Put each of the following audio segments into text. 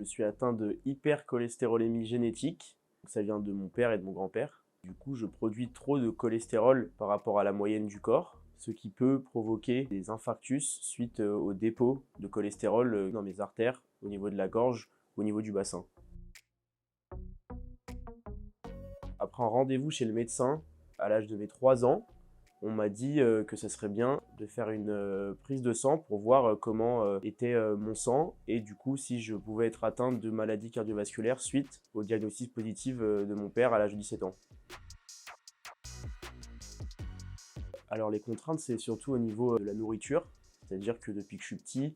Je suis atteint de hypercholestérolémie génétique. Ça vient de mon père et de mon grand-père. Du coup, je produis trop de cholestérol par rapport à la moyenne du corps, ce qui peut provoquer des infarctus suite au dépôt de cholestérol dans mes artères, au niveau de la gorge, au niveau du bassin. Après un rendez-vous chez le médecin, à l'âge de mes 3 ans, on m'a dit que ça serait bien de faire une prise de sang pour voir comment était mon sang et du coup si je pouvais être atteint de maladies cardiovasculaires suite au diagnostic positif de mon père à l'âge de 17 ans. Alors les contraintes, c'est surtout au niveau de la nourriture, c'est-à-dire que depuis que je suis petit,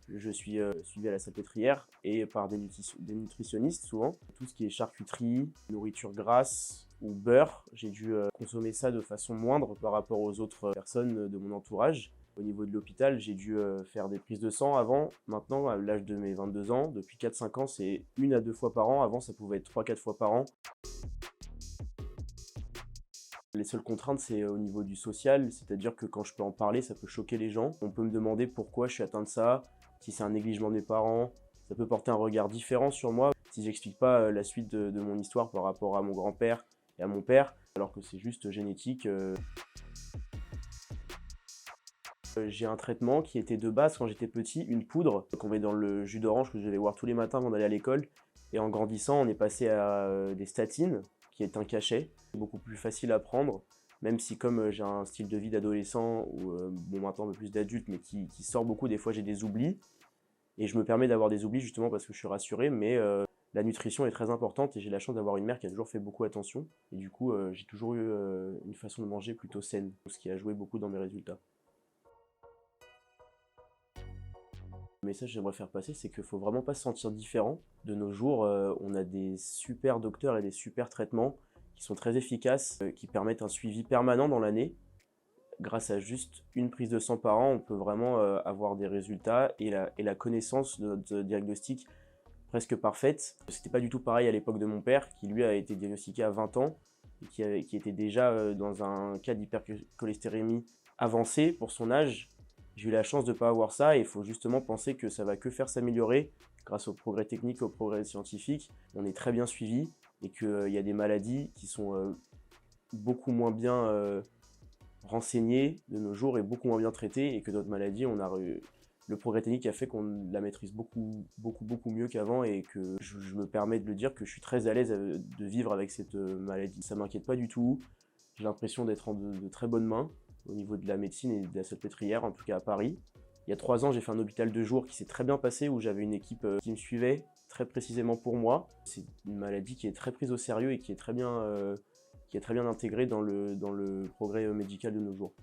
je suis suivi à la salpêtrière et par des nutritionnistes souvent. Tout ce qui est charcuterie, nourriture grasse ou beurre, j'ai dû consommer ça de façon moindre par rapport aux autres personnes de mon entourage. Au niveau de l'hôpital, j'ai dû faire des prises de sang avant. Maintenant, à l'âge de mes 22 ans, depuis 4-5 ans, c'est 1 à 2 fois par an. Avant, ça pouvait être 3-4 fois par an. Les seules contraintes, c'est au niveau du social, c'est-à-dire que quand je peux en parler, ça peut choquer les gens. On peut me demander pourquoi je suis atteint de ça, si c'est un négligement de mes parents. Ça peut porter un regard différent sur moi si j'explique pas la suite de mon histoire par rapport à mon grand-père et à mon père, alors que c'est juste génétique. J'ai un traitement qui était de base quand j'étais petit, une poudre qu'on met dans le jus d'orange que je devais boire tous les matins avant d'aller à l'école. Et en grandissant, on est passé à des statines, qui est un cachet, beaucoup plus facile à prendre, même si comme j'ai un style de vie d'adolescent, ou bon maintenant un peu plus d'adulte, mais qui sort beaucoup, des fois j'ai des oublis. Et je me permets d'avoir des oublis justement parce que je suis rassuré, mais la nutrition est très importante et j'ai la chance d'avoir une mère qui a toujours fait beaucoup attention. Et du coup, j'ai toujours eu une façon de manger plutôt saine, ce qui a joué beaucoup dans mes résultats. Le message que j'aimerais faire passer, c'est qu'il ne faut vraiment pas se sentir différent. De nos jours, on a des super docteurs et des super traitements qui sont très efficaces, qui permettent un suivi permanent dans l'année. Grâce à juste une prise de sang par an, on peut vraiment avoir des résultats et la connaissance de notre diagnostic presque parfaite. C'était pas du tout pareil à l'époque de mon père, qui lui a été diagnostiqué à 20 ans et qui était déjà dans un cas d'hypercholestérémie avancée pour son âge. J'ai eu la chance de ne pas avoir ça et il faut justement penser que ça va que faire s'améliorer grâce aux progrès techniques, aux progrès scientifiques. On est très bien suivi et qu'il y a des maladies qui sont beaucoup moins bien renseignées de nos jours et beaucoup moins bien traitées et que d'autres maladies, le progrès technique a fait qu'on la maîtrise beaucoup mieux qu'avant et que je me permets de le dire que je suis très à l'aise de vivre avec cette maladie. Ça m'inquiète pas du tout. J'ai l'impression d'être en de très bonnes mains au niveau de la médecine et de la salpêtrière, en tout cas à Paris. Il y a 3 ans, j'ai fait un hôpital de jour qui s'est très bien passé, où j'avais une équipe qui me suivait très précisément pour moi. C'est une maladie qui est très prise au sérieux et qui est très bien intégrée dans le progrès médical de nos jours.